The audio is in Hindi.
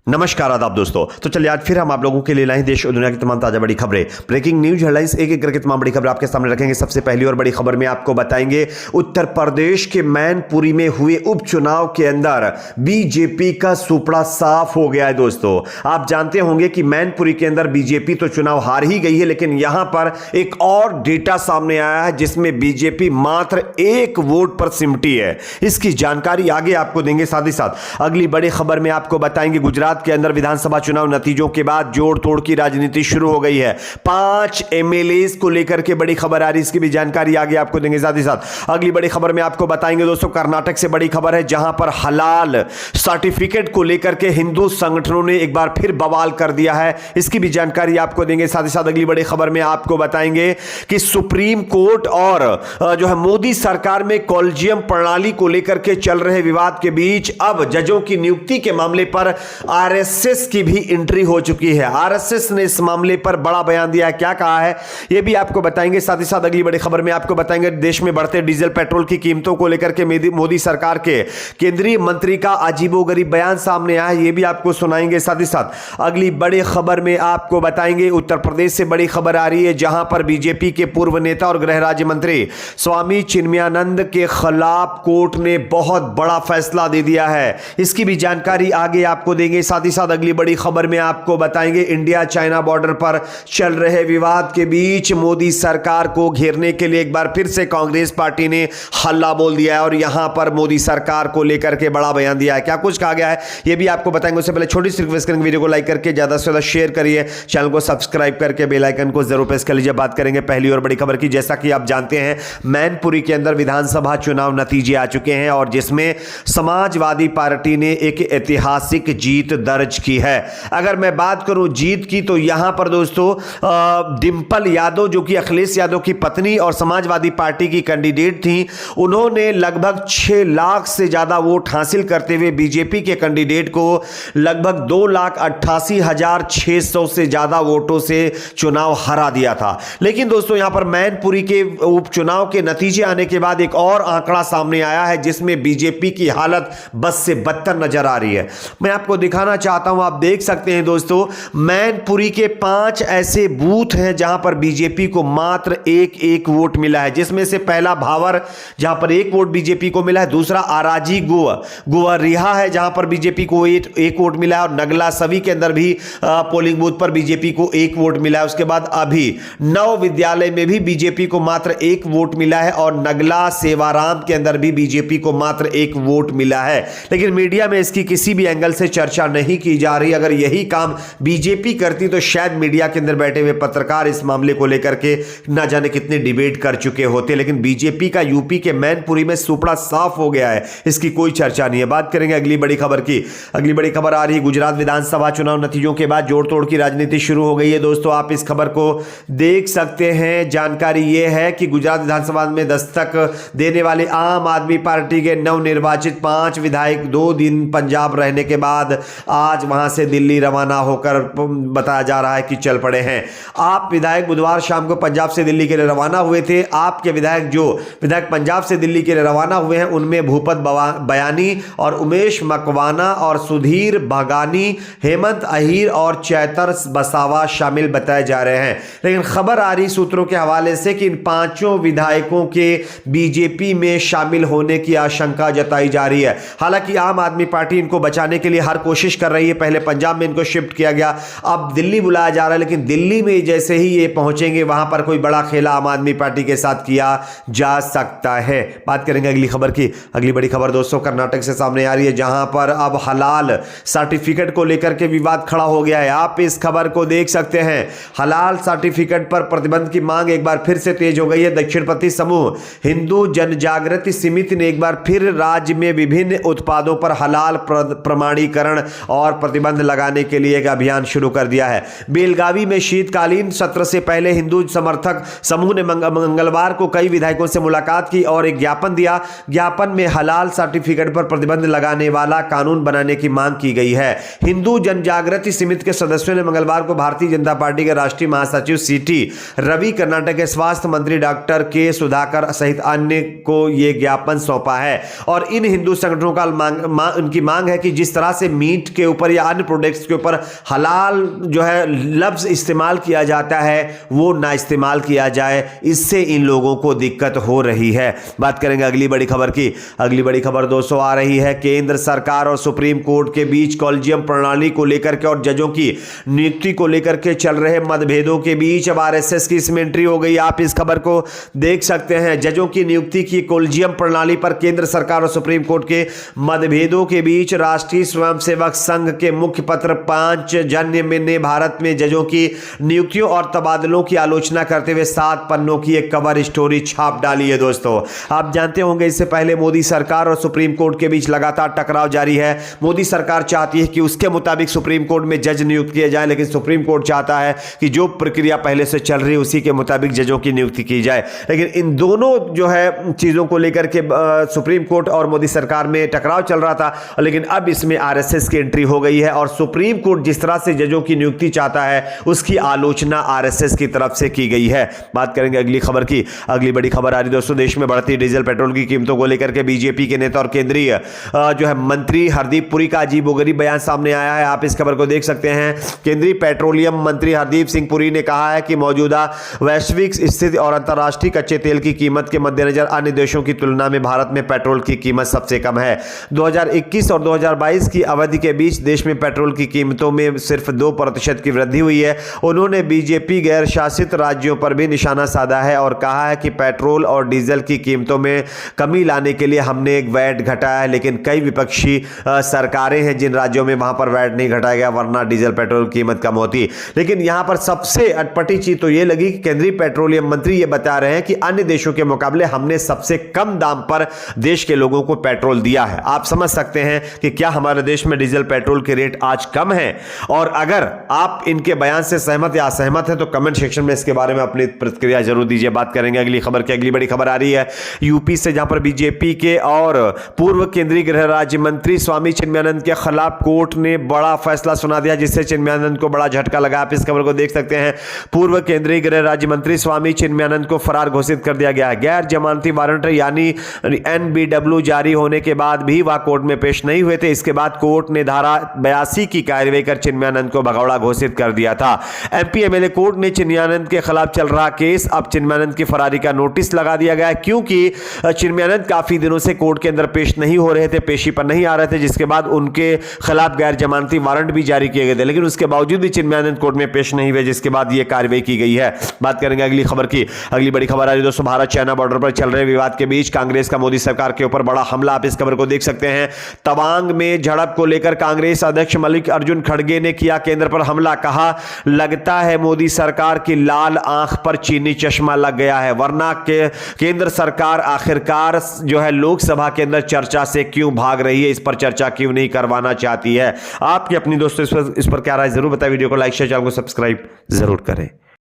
नमस्कार आदाब दोस्तों। तो चलिए आज फिर हम आप लोगों के लिए लाए देश और दुनिया की तमाम ताजा बड़ी खबरें, ब्रेकिंग न्यूज हेडलाइंस, एक एक करके तमाम बड़ी खबरें आपके सामने रखेंगे। सबसे पहली और बड़ी खबर में आपको बताएंगे उत्तर प्रदेश के मैनपुरी में हुए उपचुनाव के अंदर बीजेपी का सुपड़ा साफ हो गया है। दोस्तों आप जानते होंगे कि मैनपुरी के अंदर बीजेपी तो चुनाव हार ही गई है, लेकिन यहां पर एक और डेटा सामने आया है जिसमें बीजेपी मात्र एक वोट पर सिमटी है। इसकी जानकारी आगे आपको देंगे। साथ ही साथ अगली बड़ी खबर में आपको बताएंगे गुजरात के अंदर विधानसभा चुनाव नतीजों के बाद जोड़ तोड़ की राजनीति शुरू हो गई है। 5 एमएलएस को लेकर के बड़ी खबर आ रही है, इसकी भी जानकारी आगे आपको देंगे। साथ ही साथ अगली बड़ी खबर में आपको बताएंगे दोस्तों कर्नाटक से बड़ी खबर है, जहां पर हलाल सर्टिफिकेट को लेकर के हिंदू संगठनों ने एक बार फिर बवाल कर दिया है, इसकी भी जानकारी आपको देंगे। साथ ही साथ अगली बड़ी खबर में आपको बताएंगे कि सुप्रीम कोर्ट और जो है मोदी सरकार में कॉलेजियम प्रणाली को लेकर के चल रहे विवाद के बीच अब जजों की नियुक्ति के मामले पर आरएसएस की भी एंट्री हो चुकी है। आरएसएस ने इस मामले पर बड़ा बयान दिया है, क्या कहा है यह भी आपको बताएंगे। साथ ही साथ अगली बड़ी खबर में आपको बताएंगे देश में बढ़ते डीजल पेट्रोल की कीमतों को लेकर के मोदी सरकार के केंद्रीय मंत्री का अजीबोगरीब बयान सामने आया है, यह भी आपको सुनाएंगे। साथ ही साथ अगली बड़ी खबर में आपको बताएंगे उत्तर प्रदेश से बड़ी खबर आ रही है, जहां पर बीजेपी के पूर्व नेता और गृह राज्य मंत्री स्वामी चिन्मयानंद के खिलाफ कोर्ट ने बहुत बड़ा फैसला दे दिया है, इसकी भी जानकारी आगे आपको देंगे। साथ ही साथ अगली बड़ी खबर में आपको बताएंगे इंडिया चाइना बॉर्डर पर चल रहे विवाद के बीच मोदी सरकार को घेरने के लिए एक बार फिर से कांग्रेस पार्टी ने हल्ला बोल दिया है और यहां पर मोदी सरकार को लेकर के बड़ा बयान दिया है। क्या कुछ कहा गया है यह भी आपको बताएंगे। उससे पहले छोटी सी रिक्वेस्ट करेंगे, वीडियो को लाइक करके ज्यादा से ज्यादा शेयर करिए, चैनल को सब्सक्राइब करके बेल आइकन को जरूर प्रेस कर लीजिए। बात करेंगे पहली और बड़ी खबर की। जैसा कि आप जानते हैं मैनपुरी के अंदर विधानसभा चुनाव नतीजे आ चुके हैं और जिसमें समाजवादी पार्टी ने एक ऐतिहासिक जीत दर्ज की है। अगर मैं बात करूं जीत की तो यहां पर दोस्तों डिंपल यादव जो कि अखिलेश यादव की पत्नी और समाजवादी पार्टी की कैंडिडेट थी, उन्होंने लगभग 6 लाख से ज्यादा वोट हासिल करते हुए बीजेपी के कैंडिडेट को लगभग 2,88,600 से ज्यादा वोटों से चुनाव हरा दिया था। लेकिन दोस्तों यहां पर मैनपुरी के उपचुनाव के नतीजे आने के बाद एक और आंकड़ा सामने आया है जिसमें बीजेपी की हालत बद से बदतर नजर आ रही है। मैं आपको दिखाना चाहता हूं, आप देख सकते हैं दोस्तों मैनपुरी के 5 ऐसे बूथ हैं जहां पर बीजेपी को मात्र एक वोट मिला है, जिसमें से पहला भावर जहां पर 1 वोट बीजेपी को मिला है, दूसरा आराजी गोवरिहा है जहां पर बीजेपी को एक वोट मिला है और नगला सभी के अंदर भी पोलिंग बूथ पर बीजेपी को 1 वोट मिला है। उसके बाद अभी नव विद्यालय में भी बीजेपी को मात्र 1 वोट मिला है और नगला सेवाराम के अंदर भी बीजेपी को मात्र 1 वोट मिला है। लेकिन मीडिया में इसकी किसी भी एंगल से चर्चा नहीं की जा रही। अगर यही काम बीजेपी करती तो शायद मीडिया के अंदर बैठे हुए पत्रकार इस मामले को लेकर के ना जाने कितने डिबेट कर चुके होते, लेकिन बीजेपी का यूपी के मैनपुरी में सुपड़ा साफ हो गया है, इसकी कोई चर्चा नहीं है। बात करेंगे अगली बड़ी खबर की। अगली बड़ी खबर आ रही है गुजरात विधानसभा चुनाव नतीजों के बाद जोड़ तोड़ की राजनीति शुरू हो गई है। दोस्तों आप इस खबर को देख सकते हैं। जानकारी यह है कि गुजरात विधानसभा में दस्तक देने वाले आम आदमी पार्टी के नवनिर्वाचित 5 विधायक 2 दिन पंजाब रहने के बाद आज वहां से दिल्ली रवाना होकर बताया जा रहा है कि चल पड़े हैं। आप विधायक बुधवार शाम को पंजाब से दिल्ली के लिए रवाना हुए थे। आपके विधायक पंजाब से दिल्ली के लिए रवाना हुए हैं उनमें भूपत बयानी और उमेश मकवाना और सुधीर भगानी, हेमंत अहीर और चैतर बसावा शामिल बताए जा रहे हैं। लेकिन खबर आ रही सूत्रों के हवाले से कि इन 5 विधायकों के बीजेपी में शामिल होने की आशंका जताई जा रही है। हालांकि आम आदमी पार्टी इनको बचाने के लिए हर कोशिश कर रही है। पहले पंजाब में इनको शिफ्ट किया गया, अब दिल्ली बुलाया जा रहा है, लेकिन दिल्ली में जैसे ही ये पहुंचेंगे वहां पर कोई बड़ा खेला आम आदमी पार्टी के साथ किया जा सकता है। बात करेंगे अगली खबर की। अगली बड़ी खबर दोस्तों कर्नाटक से सामने आ रही है, जहां पर अब हलाल सर्टिफिकेट को लेकर के विवाद खड़ा हो गया है। आप इस खबर को देख सकते हैं। हलाल सर्टिफिकेट पर प्रतिबंध की मांग एक बार फिर से तेज हो गई है। दक्षिणपंथी समूह हिंदू जनजागृति समिति ने एक बार फिर राज्य में विभिन्न उत्पादों पर हलाल प्रमाणीकरण और प्रतिबंध लगाने के लिए एक अभियान शुरू कर दिया है। बेलगावी में शीतकालीन सत्र से पहले हिंदू समर्थक समूह ने मंगलवार को कई विधायकों से मुलाकात की और एक ज्ञापन दिया। ज्ञापन में हलाल सर्टिफिकेट पर प्रतिबंध लगाने वाला कानून बनाने की मांग की गई है। हिंदू जनजागृति समिति के सदस्यों ने मंगलवार को भारतीय जनता पार्टी के राष्ट्रीय महासचिव सीटी रवि, कर्नाटक के स्वास्थ्य मंत्री डॉक्टर के सुधाकर सहित अन्य को यह ज्ञापन सौंपा है और इन हिंदू संगठनों का उनकी मांग है कि जिस तरह से मीट के ऊपर या अन्य प्रोडक्ट्स के ऊपर हलाल जो है लफ्ज इस्तेमाल किया जाता है वो ना इस्तेमाल किया जाए, इससे इन लोगों को दिक्कत हो रही है। बात करेंगे अगली बड़ी खबर की। अगली बड़ी खबर दोस्तों आ रही है केंद्र सरकार और सुप्रीम कोर्ट के बीच कॉलेजियम प्रणाली को लेकर के और जजों की नियुक्ति को लेकर के चल रहे मतभेदों के बीच अब आरएसएस की इसमें एंट्री हो गई। आप इस खबर को देख सकते हैं। जजों की नियुक्ति की कॉलेजियम प्रणाली पर केंद्र सरकार और सुप्रीम कोर्ट के मतभेदों के बीच राष्ट्रीय स्वयंसेवक संघ के मुख्य पत्र 5 जन्य ने भारत में जजों की नियुक्तियों और तबादलों की आलोचना करते हुए 7 पन्नों की एक कवर स्टोरी छाप डाली है। दोस्तों आप जानते होंगे इससे पहले मोदी सरकार और सुप्रीम कोर्ट के बीच लगातार टकराव जारी है। मोदी सरकार चाहती है कि उसके मुताबिक सुप्रीम कोर्ट में जज नियुक्त किए जाए, लेकिन सुप्रीम कोर्ट चाहता है कि जो प्रक्रिया पहले से चल रही है उसी के मुताबिक जजों की नियुक्ति की जाए। लेकिन इन दोनों जो है चीजों को लेकर के सुप्रीम कोर्ट और मोदी सरकार में टकराव चल रहा था, लेकिन अब इसमें आरएसएस की एंट्री हो गई है और सुप्रीम कोर्ट जिस तरह से जजों की नियुक्ति चाहता है उसकी आलोचना आरएसएस की तरफ से की गई है। बात करेंगे अगली खबर की। अगली बड़ी खबर आ रही दोस्तों, देश में बढ़ती डीजल पेट्रोल की कीमतों को लेकर के बीजेपी के नेता और केंद्रीय जो है मंत्री हरदीप पुरी का अजीबोगरीब बयान सामने आया है। आप इस खबर को देख सकते हैं। केंद्रीय पेट्रोलियम मंत्री हरदीप सिंह पुरी ने कहा है कि मौजूदा वैश्विक स्थिति और अंतर्राष्ट्रीय कच्चे तेल की कीमत के मद्देनजर अन्य देशों की तुलना में भारत में पेट्रोल की कीमत सबसे कम है। 2021 और 2022 की अवधि के बीच देश में पेट्रोल की कीमतों में सिर्फ 2% की वृद्धि हुई है। उन्होंने बीजेपी गैर शासित राज्यों पर भी निशाना साधा है और कहा है कि पेट्रोल और डीजल की कीमतों में कमी लाने के लिए हमने एक वैट घटाया है, लेकिन कई विपक्षी सरकारें हैं जिन राज्यों में वहां पर वैट नहीं घटाया गया, वरना डीजल पेट्रोल कीमत कम होती। लेकिन यहां पर सबसे अटपटी चीज तो यह लगी कि केंद्रीय पेट्रोलियम मंत्री यह बता रहे हैं कि अन्य देशों के मुकाबले हमने सबसे कम दाम पर देश के लोगों को पेट्रोल दिया है। आप समझ सकते हैं कि क्या हमारे देश में डीजल पेट्रोल के रेट आज कम है। और अगर आप इनके बयान से सहमत या असहमत हैं तो कमेंट सेक्शन में इसके बारे में अपनी प्रतिक्रिया जरूर दीजिए। बात करेंगे अगली खबर की। अगली बड़ी खबर आ रही है यूपी से, जहां पर बीजेपी के और पूर्व केंद्रीय गृह राज्य मंत्री स्वामी चिन्मयानंद के खिलाफ कोर्ट ने बड़ा फैसला सुना दिया, जिससे चिन्मयानंद को बड़ा झटका लगा। आप इस खबर को देख सकते हैं। पूर्व केंद्रीय गृह राज्य मंत्री स्वामी चिन्मयानंद को फरार घोषित कर दिया गया है। गैर जमानती वारंट यानी NBW जारी होने के बाद भी वह कोर्ट में पेश नहीं हुए थे। इसके बाद कोर्ट ने धारा 82 की कार्रवाई कर चिन्मयानंद को भगौड़ा घोषित कर दिया था। MP MLA कोर्ट ने चिन्मयानंद के खिलाफ चल रहा केस, अब चिन्मयानंद की फरारी का नोटिस लगा दिया गया है, क्योंकि चिन्मयानंद काफी दिनों से कोर्ट के अंदर पेश नहीं हो रहे थे, पेशी पर नहीं आ रहे थे, जिसके बाद उनके खिलाफ गैर जमानती वारंट भी जारी किए गए थे, लेकिन उसके बावजूद भी चिन्मयानंद कोर्ट में पेश नहीं हुए, जिसके बाद यह कार्रवाई की गई है। बात करेंगे अगली खबर की। अगली बड़ी खबर आ रही है दोस्तों, भारत चाइना बॉर्डर पर चल रहे विवाद के बीच कांग्रेस का मोदी सरकार के ऊपर बड़ा हमला। आप इस खबर को देख सकते हैं। तवांग में झड़प को लेकर कांग्रेस अध्यक्ष मल्लिकार्जुन खड़गे ने किया केंद्र पर हमला। कहा, लगता है मोदी सरकार की लाल आंख पर चीनी चश्मा लग गया है, वरना के केंद्र सरकार आखिरकार जो है लोकसभा के अंदर चर्चा से क्यों भाग रही है, इस पर चर्चा क्यों नहीं करवाना चाहती है। आपकी अपनी दोस्तों इस पर क्या राय जरूर बताएं। वीडियो को लाइक शेयर, चैनल को सब्सक्राइब जरूर करें।